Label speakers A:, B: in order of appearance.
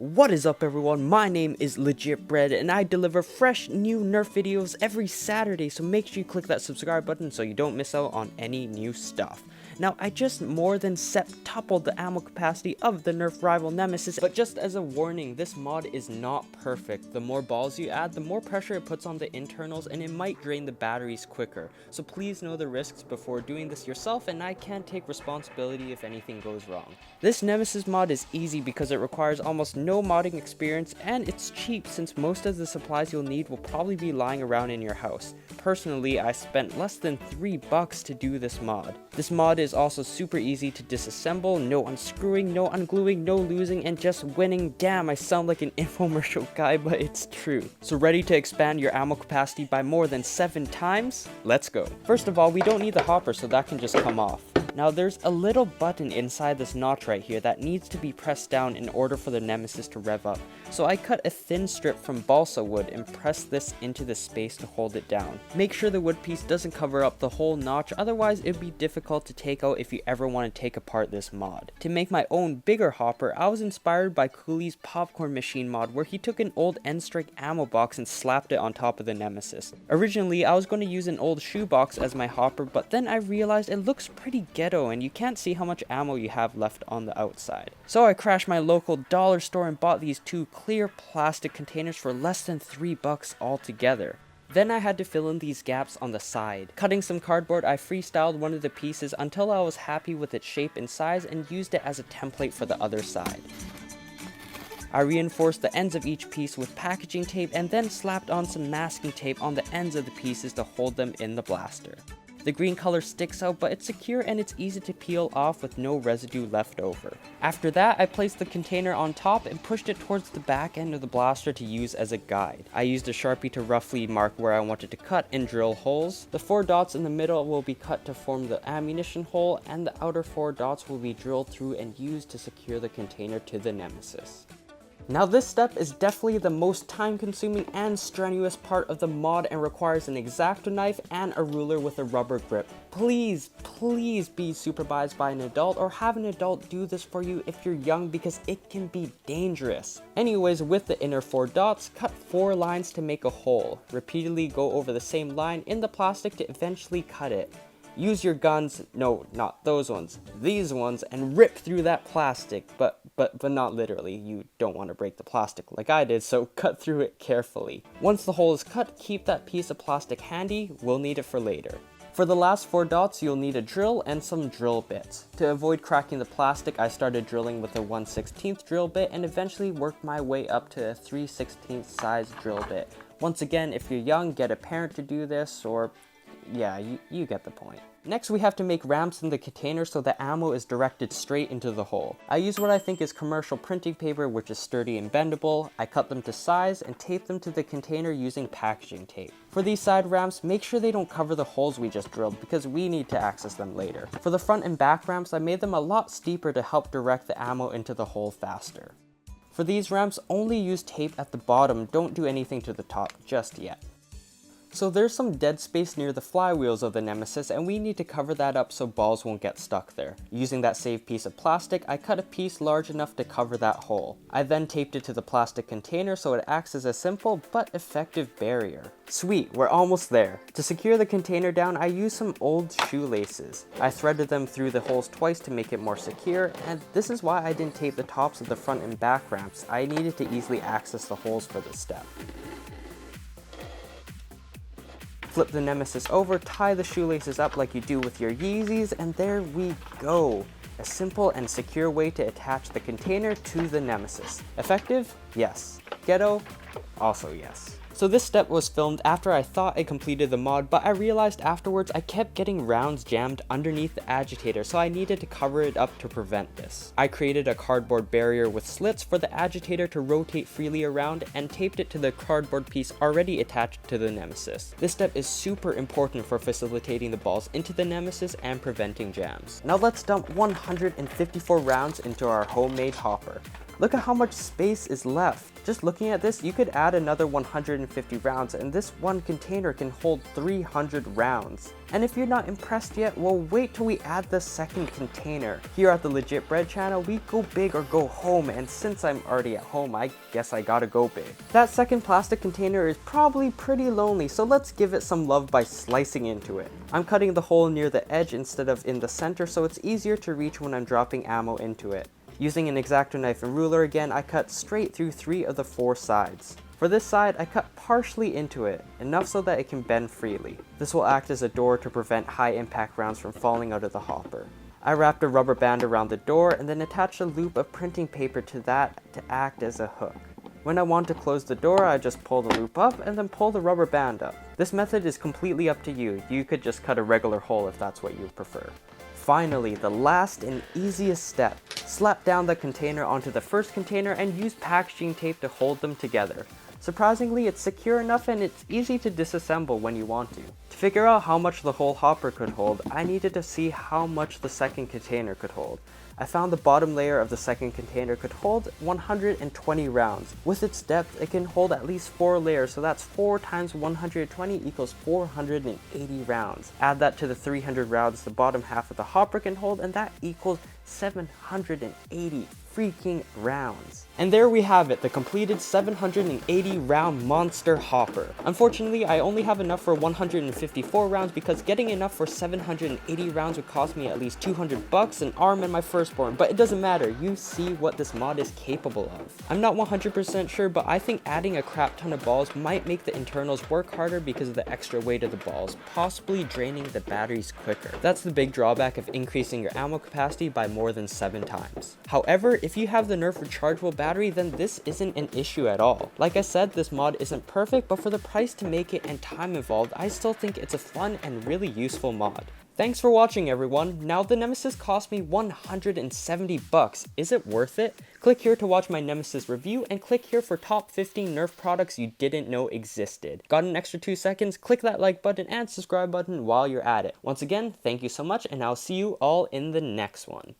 A: What is up everyone, my name is Legit Bread and I deliver fresh new Nerf videos every Saturday, so make sure you click that subscribe button so you don't miss out on any new stuff. Now, I just more than septupled the ammo capacity of the Nerf Rival Nemesis, but just as a warning, this mod is not perfect. The more balls you add, the more pressure it puts on the internals and it might drain the batteries quicker. So please know the risks before doing this yourself, and I can't take responsibility if anything goes wrong. This Nemesis mod is easy because it requires almost no modding experience and it's cheap since most of the supplies you'll need will probably be lying around in your house. Personally, I spent less than $3 to do this mod. This mod is also super easy to disassemble, no unscrewing, no ungluing, no losing, and just winning. Damn, I sound like an infomercial guy, but it's true. So ready to expand your ammo capacity by more than 7 times? Let's go. First of all, we don't need the hopper, so that can just come off. Now there's a little button inside this notch right here that needs to be pressed down in order for the Nemesis to rev up. So I cut a thin strip from balsa wood and pressed this into the space to hold it down. Make sure the wood piece doesn't cover up the whole notch, otherwise it'd be difficult to take out if you ever want to take apart this mod. To make my own bigger hopper, I was inspired by Cooley's popcorn machine mod where he took an old N-Strike ammo box and slapped it on top of the Nemesis. Originally I was going to use an old shoebox as my hopper, but then I realized it looks pretty ghetto and you can't see how much ammo you have left on the outside. So I crashed my local dollar store and bought these 2 clear plastic containers for less than $3 altogether. Then I had to fill in these gaps on the side. Cutting some cardboard, I freestyled one of the pieces until I was happy with its shape and size and used it as a template for the other side. I reinforced the ends of each piece with packaging tape and then slapped on some masking tape on the ends of the pieces to hold them in the blaster. The green color sticks out, but it's secure and it's easy to peel off with no residue left over. After that, I placed the container on top and pushed it towards the back end of the blaster to use as a guide. I used a Sharpie to roughly mark where I wanted to cut and drill holes. The 4 dots in the middle will be cut to form the ammunition hole, and the outer 4 dots will be drilled through and used to secure the container to the Nemesis. Now this step is definitely the most time consuming and strenuous part of the mod and requires an X-Acto knife and a ruler with a rubber grip. Please be supervised by an adult or have an adult do this for you if you're young because it can be dangerous. Anyways, with the inner 4 dots, cut 4 lines to make a hole. Repeatedly go over the same line in the plastic to eventually cut it. Use your guns, no, not those ones, these ones, and rip through that plastic, but not literally. You don't want to break the plastic like I did, so cut through it carefully. Once the hole is cut, keep that piece of plastic handy, we'll need it for later. For the last 4 dots, you'll need a drill and some drill bits. To avoid cracking the plastic, I started drilling with a 1/16 drill bit and eventually worked my way up to a 3/16 size drill bit. Once again, if you're young, get a parent to do this, or yeah, you get the point. Next, we have to make ramps in the container so the ammo is directed straight into the hole. I use what I think is commercial printing paper, which is sturdy and bendable. I cut them to size and tape them to the container using packaging tape. For these side ramps, make sure they don't cover the holes we just drilled because we need to access them later. For the front and back ramps, I made them a lot steeper to help direct the ammo into the hole faster. For these ramps, only use tape at the bottom, don't do anything to the top just yet. So there's some dead space near the flywheels of the Nemesis and we need to cover that up so balls won't get stuck there. Using that saved piece of plastic, I cut a piece large enough to cover that hole. I then taped it to the plastic container so it acts as a simple but effective barrier. Sweet, we're almost there. To secure the container down, I used some old shoelaces. I threaded them through the holes twice to make it more secure, and this is why I didn't tape the tops of the front and back ramps. I needed to easily access the holes for this step. Flip the Nemesis over, tie the shoelaces up like you do with your Yeezys, and there we go. A simple and secure way to attach the container to the Nemesis. Effective? Yes. Ghetto? Also yes. So this step was filmed after I thought I completed the mod, but I realized afterwards I kept getting rounds jammed underneath the agitator, so I needed to cover it up to prevent this. I created a cardboard barrier with slits for the agitator to rotate freely around and taped it to the cardboard piece already attached to the Nemesis. This step is super important for facilitating the balls into the Nemesis and preventing jams. Now let's dump 154 rounds into our homemade hopper. Look at how much space is left. Just looking at this, you could add another 150 rounds, and this one container can hold 300 rounds. And if you're not impressed yet, well, wait till we add the second container. Here at the Legit Bread channel, we go big or go home, and since I'm already at home, I guess I gotta go big. That second plastic container is probably pretty lonely, so let's give it some love by slicing into it. I'm cutting the hole near the edge instead of in the center, so it's easier to reach when I'm dropping ammo into it. Using an X-Acto knife and ruler again, I cut straight through 3 of the 4 sides. For this side, I cut partially into it, enough so that it can bend freely. This will act as a door to prevent high impact rounds from falling out of the hopper. I wrapped a rubber band around the door and then attached a loop of printing paper to that to act as a hook. When I want to close the door, I just pull the loop up and then pull the rubber band up. This method is completely up to you. You could just cut a regular hole if that's what you prefer. Finally, the last and easiest step. Slap down the container onto the first container and use packaging tape to hold them together. Surprisingly, it's secure enough and it's easy to disassemble when you want to. To figure out how much the whole hopper could hold, I needed to see how much the second container could hold. I found the bottom layer of the second container could hold 120 rounds. With its depth, it can hold at least 4 layers, so that's 4 times 120 equals 480 rounds. Add that to the 300 rounds the bottom half of the hopper can hold, and that equals 780 freaking rounds. And there we have it, the completed 780 round monster hopper. Unfortunately, I only have enough for 154 rounds because getting enough for 780 rounds would cost me at least 200 bucks, an arm, and my firstborn, but it doesn't matter, you see what this mod is capable of. I'm not 100% sure, but I think adding a crap ton of balls might make the internals work harder because of the extra weight of the balls, possibly draining the batteries quicker. That's the big drawback of increasing your ammo capacity by more than 7 times. However, if you have the Nerf rechargeable battery, then this isn't an issue at all. Like I said, this mod isn't perfect, but for the price to make it and time involved, I still think it's a fun and really useful mod. Thanks for watching, everyone. Now the Nemesis cost me 170 bucks. Is it worth it? Click here to watch my Nemesis review and click here for top 15 Nerf products you didn't know existed. Got an extra 2 seconds? Click that like button and subscribe button while you're at it. Once again, thank you so much, and I'll see you all in the next one.